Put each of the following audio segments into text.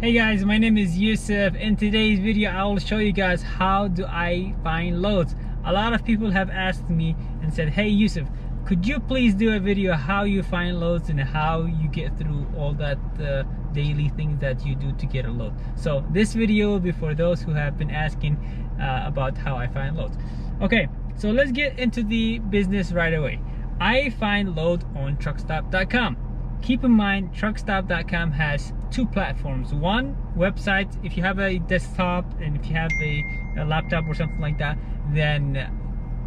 Hey guys, my name is Yusuf. In today's video I will show you guys how do I find loads. A lot of people have asked me and said, hey Yusuf, could you please do a video how you find loads and how you get through all that daily things that you do to get a load. So this video will be for those who have been asking about how I find loads. Okay, so let's get into the business right away. I find load on truckstop.com. Keep in mind, truckstop.com has two platforms. One, website. If you have a desktop and if you have a laptop or something like that, then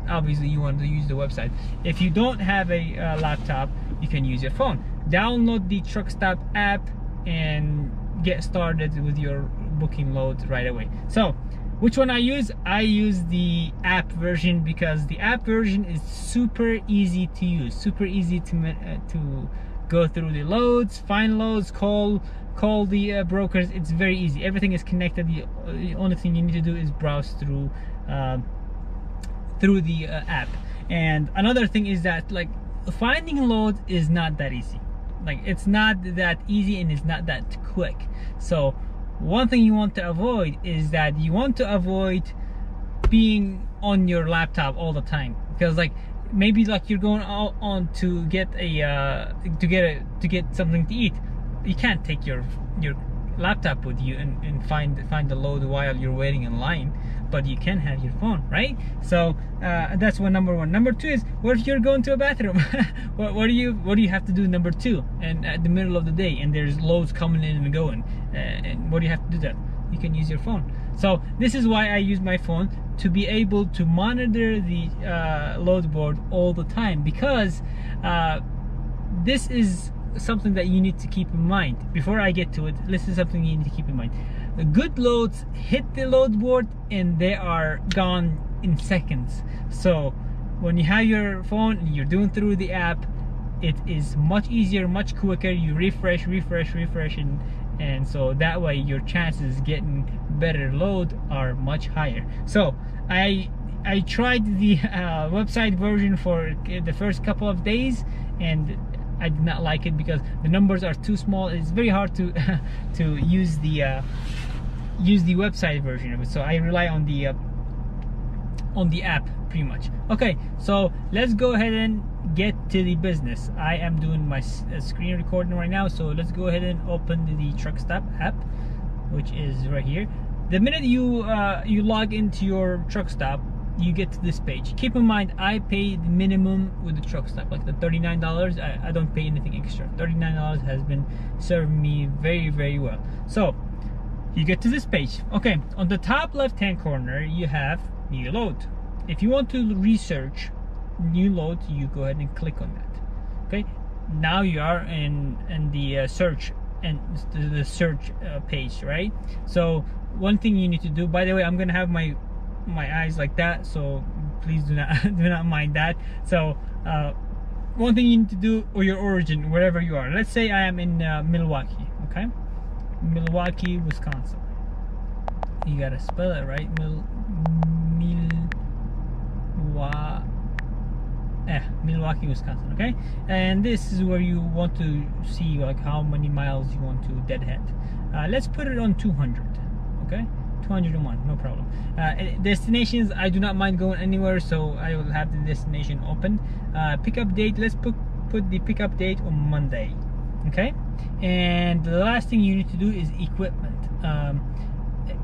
obviously you want to use the website. If you don't have a laptop, you can use your phone. Download the Truckstop app and get started with your booking loads right away. So which one I use? I use the app version because the app version is super easy to use, super easy to go through the loads, find loads, call the brokers. It's very easy. Everything is connected. The only thing you need to do is browse through the app. And another thing is that, like, finding loads is not that easy. Like, it's not that easy and it's not that quick. So one thing you want to avoid is that you want to avoid being on your laptop all the time, because like maybe like you're going on to get to get something to eat. You can't take your laptop with you and find the load while you're waiting in line, but you can have your phone, right? So that's number one. Number two is, what if you're going to a bathroom? what do you have to do number two, and at the middle of the day, and there's loads coming in and going, and what do you have to do that? You can use your phone. So this is why I use my phone, to be able to monitor the load board all the time, because this is something that you need to keep in mind. Before I get to it, this is something you need to keep in mind. The good loads hit the load board and they are gone in seconds. So when you have your phone and you're doing through the app, it is much easier, much quicker. You refresh, and so that way your chances getting better load are much higher. So I tried the website version for the first couple of days, and I did not like it because the numbers are too small. It's very hard to to use the website version of it. So I rely on the app pretty much. Okay, so let's go ahead and get to the business. I am doing my screen recording right now, so let's go ahead and open the Truckstop app, which is right here. The minute you you log into your Truckstop, you get to this page. Keep in mind, I pay the minimum with the Truckstop, like the $39. I don't pay anything extra. $39 has been serving me very, very well. So you get to this page. Okay, on the top left hand corner you have new load. If you want to research new load, you go ahead and click on that. Okay, now you are in the search and the search page, right? So one thing you need to do, by the way, I'm gonna have my eyes like that, so please do not do not mind that. So one thing you need to do, or your origin, wherever you are. Let's say I am in Milwaukee. Okay, Milwaukee, Wisconsin. You gotta spell it right. Milwaukee, Wisconsin. Okay, and this is where you want to see like how many miles you want to deadhead. Let's put it on 200. Okay, 201, no problem. Destinations, I do not mind going anywhere, so I will have the destination open. Pickup date, let's put the pickup date on Monday. Okay, and the last thing you need to do is equipment.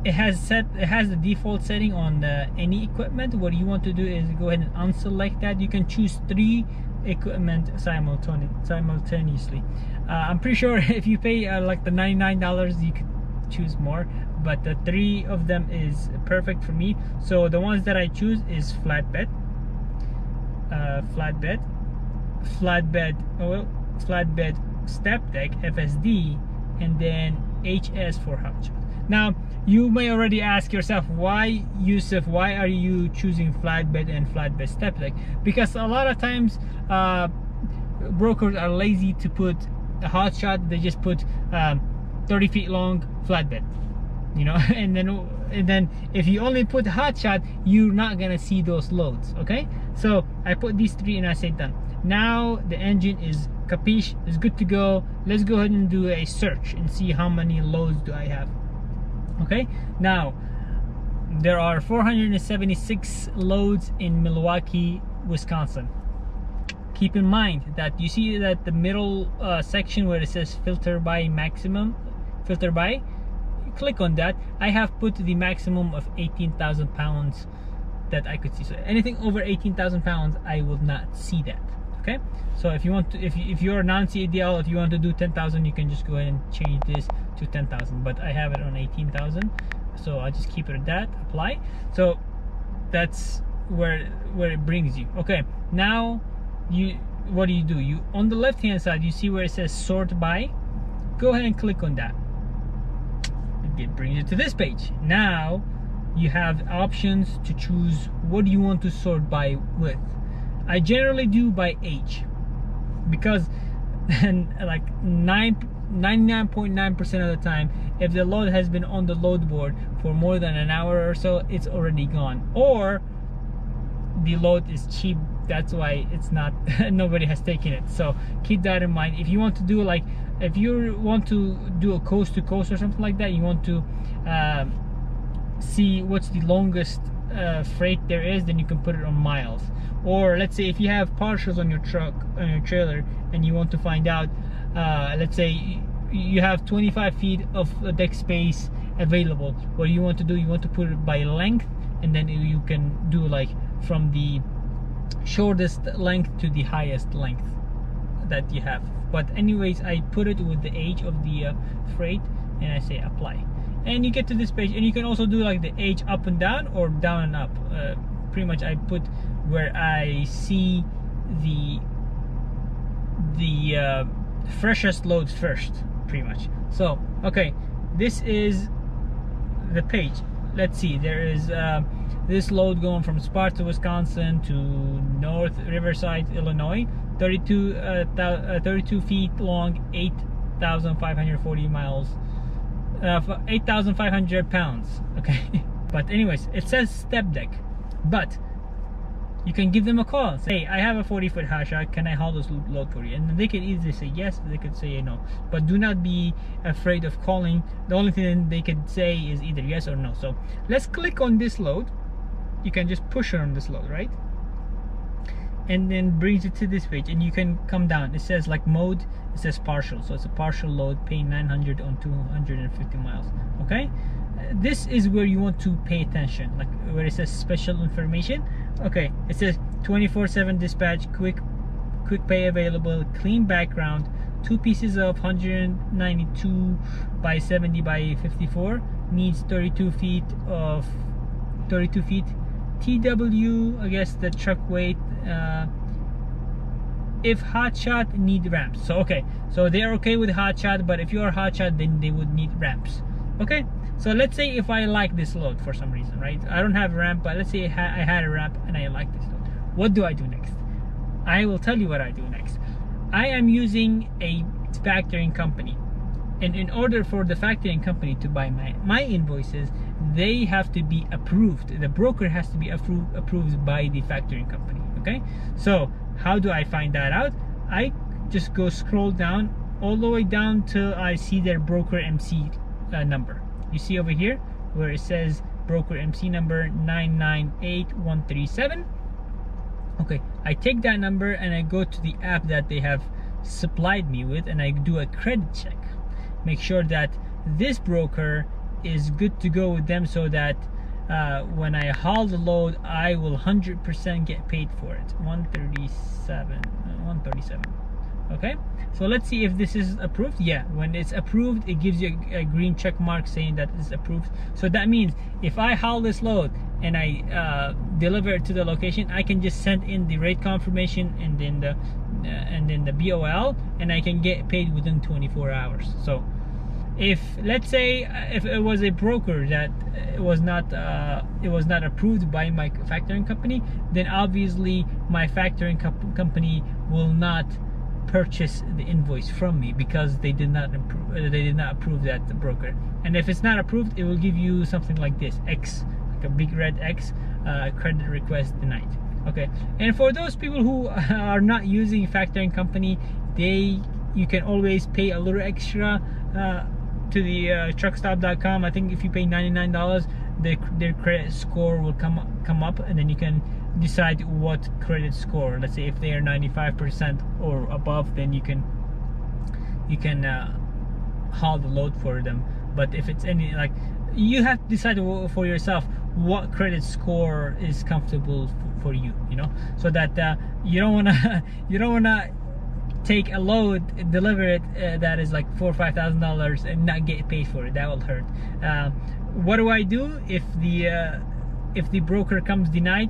It has the default setting on any equipment. What you want to do is go ahead and unselect that. You can choose 3 equipment simultaneously. I'm pretty sure if you pay like the $99, you could choose more, but the 3 of them is perfect for me. So the ones that I choose is flatbed, step deck, FSD, and then HS for hotshot. Now you may already ask yourself, why, Yusuf, why are you choosing flatbed and flatbed step deck? Because a lot of times brokers are lazy to put a hotshot. They just put 30 feet long flatbed, you know, and then if you only put hotshot, you're not gonna see those loads. Okay, so I put these 3 and I say done. Now the engine is capiche, it's good to go. Let's go ahead and do a search and see how many loads do I have. Okay, now there are 476 loads in Milwaukee, Wisconsin. Keep in mind that you see that the middle section where it says filter by maximum, filter by, click on that. I have put the maximum of 18,000 pounds that I could see. So anything over 18,000 pounds, I will not see that. Okay, so if you want to, if you're a non-CDL, if you want to do 10,000, you can just go ahead and change this to 10,000, but I have it on 18,000, so I'll just keep it at that, apply. So that's where it brings you. Okay, now what do? You on the left hand side, you see where it says sort by. Go ahead and click on that. It brings you to this page. Now you have options to choose what do you want to sort by with. I generally do by age, because like 99.9% of the time, if the load has been on the load board for more than an hour or so, it's already gone, or the load is cheap, that's why it's not nobody has taken it. So keep that in mind. If you want to do, like, if you want to do a coast to coast or something like that, you want to see what's the longest freight there is, then you can put it on miles. Or let's say if you have partials on your truck, on your trailer, and you want to find out, let's say you have 25 feet of deck space available, what you want to do, you want to put it by length, and then you can do like from the shortest length to the highest length that you have. But anyways, I put it with the age of the freight, and I say apply, and you get to this page. And you can also do like the age up and down, or down and up. Pretty much I put where I see the freshest loads first, pretty much. So okay, this is the page. Let's see, there is this load going from Sparta, Wisconsin to North Riverside, Illinois, 32 feet long, 8,540 miles, 8,500 pounds. Okay. But anyways, it says step deck, but you can give them a call and say, hey, I have a 40-foot Hasha, can I haul this load for you? And they can either say yes, they could say no. But do not be afraid of calling. The only thing they could say is either yes or no. So let's click on this load. You can just push on this load, right? And then brings it to this page, and you can come down. It says like mode, it says partial. So it's a partial load, paying 900 on 250 miles. Okay, this is where you want to pay attention, like where it says special information. Okay, it says 24/7 dispatch, quick pay available, clean background, 2 pieces of 192 by 70 by 54, needs 32 feet. TW, I guess the truck weight. If hot shot, need ramps. So okay, so they are okay with hot shot, but if you are hot shot, then they would need ramps. Okay, so let's say if I like this load for some reason, right? I don't have a ramp, but let's say I had a ramp and I like this load. What do I do next? I will tell you what I do next. I am using a factoring company, and in order for the factoring company to buy my invoices, they have to be approved. The broker has to be approved by the factoring company. Okay, so how do I find that out? I just go scroll down all the way down till I see their broker MC number. You see over here where it says broker MC number 998137. Okay, I take that number and I go to the app that they have supplied me with, and I do a credit check. Make sure that this broker is good to go with them, so that when I haul the load, I will 100% get paid for it. 137. Okay, so let's see if this is approved. Yeah, when it's approved, it gives you a green check mark saying that it's approved. So that means if I haul this load and I deliver it to the location, I can just send in the rate confirmation and then the BOL, and I can get paid within 24 hours. So if, let's say, if it was a broker that it was not approved by my factoring company, then obviously my factoring company will not purchase the invoice from me, because they did not approve that broker. And if it's not approved, it will give you something like this, X, like a big red X, credit request denied. Okay, and for those people who are not using factoring company, you can always pay a little extra to the truckstop.com. I think if you pay $99, their credit score will come up, and then you can decide what credit score. Let's say if they are 95% or above, then you can haul the load for them. But if it's any, like, you have to decide for yourself what credit score is comfortable for you, you know, so that you don't wanna take a load, deliver it that is like $4,000 or $5,000 and not get paid for it. That will hurt. What do I do if the broker comes denied?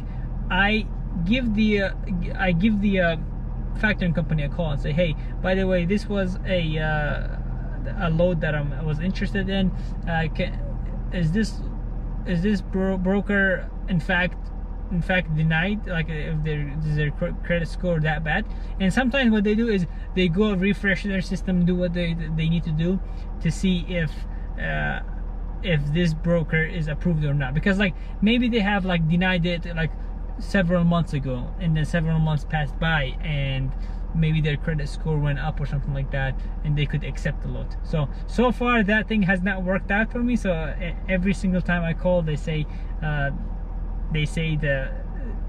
I give the factoring company a call and say, hey, by the way, this was a load that I was interested in. Is this broker in fact denied? Like, if is their credit score that bad? And sometimes what they do is they go refresh their system, do what they need to do to see if this broker is approved or not, because like maybe they have like denied it like several months ago, and then several months passed by, and maybe their credit score went up or something like that, and they could accept the load. So far that thing has not worked out for me. So every single time I call, they say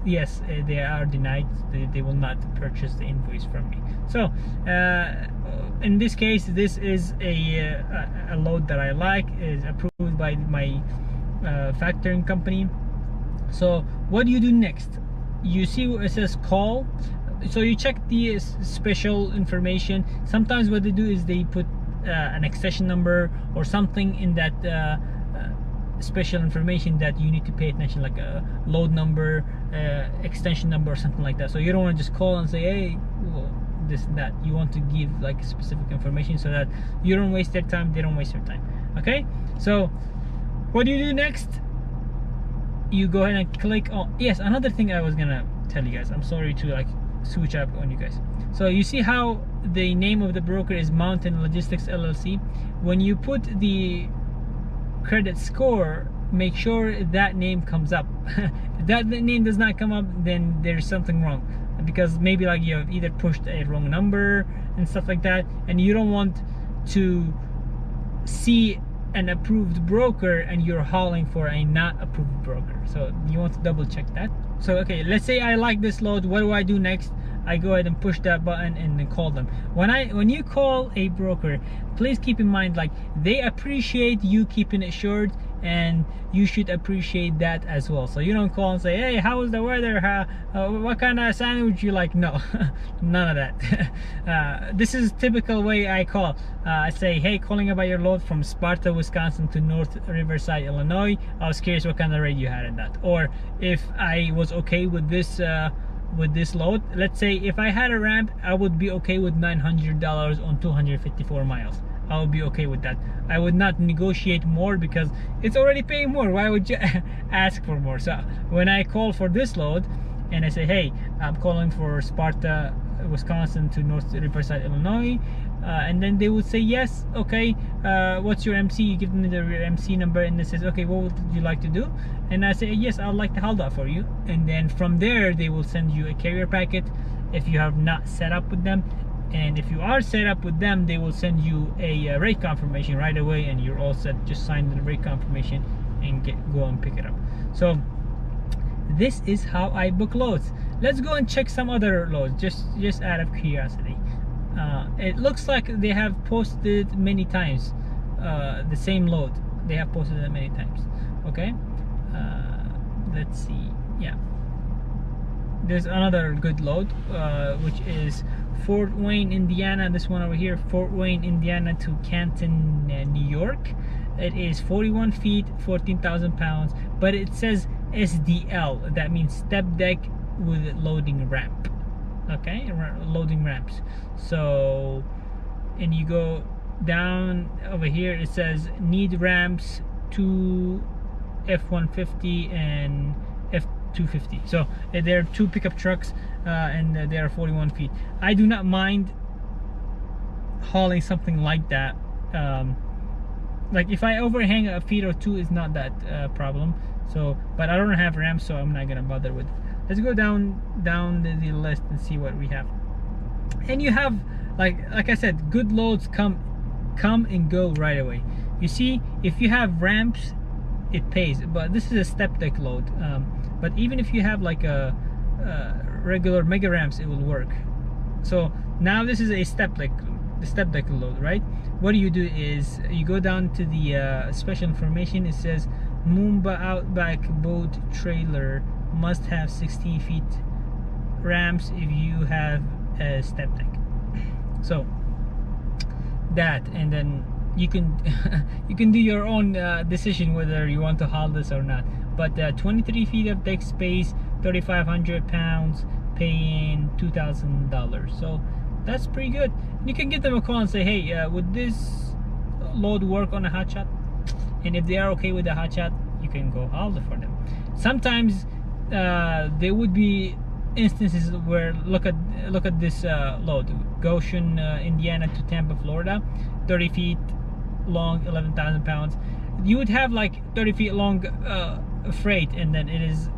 yes, they are denied. They will not purchase the invoice from me. So in this case, this is a load that I like, is approved by my factoring company. So what do you do next? You see what it says call. So you check the special information. Sometimes what they do is they put an extension number or something in that special information that you need to pay attention, like a load number, extension number, or something like that. So you don't want to just call and say, hey, well, this and that. You want to give like specific information so that you don't waste their time, they don't waste your time. Okay, so what do you do next? You go ahead and click on, yes, another thing I was gonna tell you guys, I'm sorry to like switch up on you guys. So you see how the name of the broker is Mountain Logistics LLC. When you put the credit score, make sure that name comes up. If that name does not come up, then there's something wrong, because maybe like you have either pushed a wrong number and stuff like that, and you don't want to see an approved broker and you're hauling for a not approved broker. So you want to double check that. So okay, let's say I like this load. What do I do next? I go ahead and push that button and then call them. When you call a broker, please keep in mind, like, they appreciate you keeping it short, and you should appreciate that as well. So you don't call and say, hey, how is the weather? What kind of sandwich you like? No, none of that. This is typical way I call. I say, hey, calling about your load from Sparta, Wisconsin to North Riverside, Illinois. I was curious what kind of rate you had in that, or if I was okay with this load. Let's say if I had a ramp, I would be okay with $900 on 254 miles. I would be okay with that. I would not negotiate more, because it's already paying more. Why would you ask for more? So when I call for this load and I say, hey, I'm calling for Sparta, Wisconsin to North Riverside, Illinois, and then they would say, yes, okay, what's your MC? You give them their MC number, and it says, okay, what would you like to do? And I say, yes, I'd like to haul that for you. And then from there, they will send you a carrier packet if you have not set up with them. And if you are set up with them, they will send you a rate confirmation right away, and you're all set. Just sign the rate confirmation and go and pick it up. So this is how I book loads. Let's go and check some other loads, just out of curiosity. It looks like they have posted many times the same load. They have posted it many times. Okay, let's see. Yeah, there's another good load, which is Fort Wayne, Indiana. This one over here, Fort Wayne, Indiana to Canton, New York. It is 41 feet, 14,000 pounds, but it says SDL. That means step deck with loading ramp. Okay, loading ramps. So, and you go down over here, it says need ramps to F-150 and F-250. So there are two pickup trucks, and they are 41 feet. I do not mind hauling something like that. Like if I overhang a feet or two, is not that problem. So, but I don't have ramps, so I'm not gonna bother with it. Let's go down the list and see what we have. And you have like I said, good loads come and go right away. You see, if you have ramps, it pays, but this is a step deck load. But even if you have like a regular mega ramps, it will work. So now this is a step deck load, right? What do is you go down to the special information. It says Moomba Outback boat trailer must have 16 feet ramps if you have a step deck. So that, and then you can you can do your own decision whether you want to haul this or not. But 23 feet of deck space, 3,500 pounds, paying $2,000. So that's pretty good. You can give them a call and say, hey, would this load work on a hotshot? And if they are okay with the hotshot, you can go haul it for them. Sometimes there would be instances where, look at this load, Goshen, Indiana to Tampa, Florida, 30 feet long, 11,000 pounds. You would have like 30 feet long freight, and then it is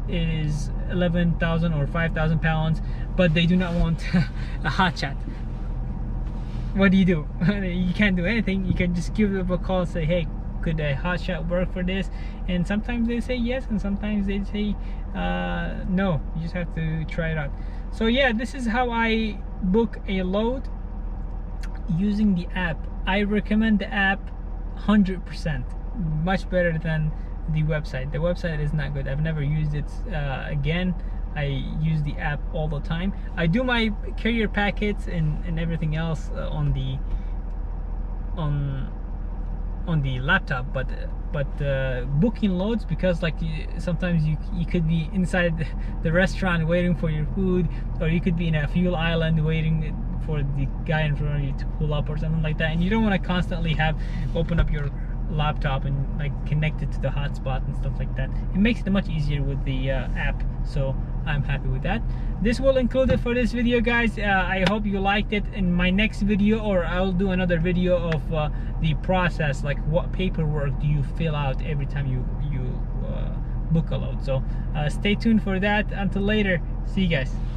11,000 or 5,000 pounds, but they do not want a hotshot. What do? You can't do anything. You can just give them a call and say, hey, could a hotshot work for this? And sometimes they say yes, and sometimes they say no. You just have to try it out. So yeah, this is how I book a load using the app. I recommend the app 100%, much better than the website. The website is not good. I've never used it again. I use the app all the time. I do my carrier packets and everything else on the laptop, but booking loads, because like sometimes you could be inside the restaurant waiting for your food, or you could be in a fuel island waiting for the guy in front of you to pull up or something like that, and you don't want to constantly open up your laptop and like connect it to the hotspot and stuff like that. It makes it much easier with the app, so I'm happy with that. This will include it for this video, guys. I hope you liked it. In my next video, or I'll do another video of the process, like what paperwork do you fill out every time you book a load. So stay tuned for that. Until later, see you guys.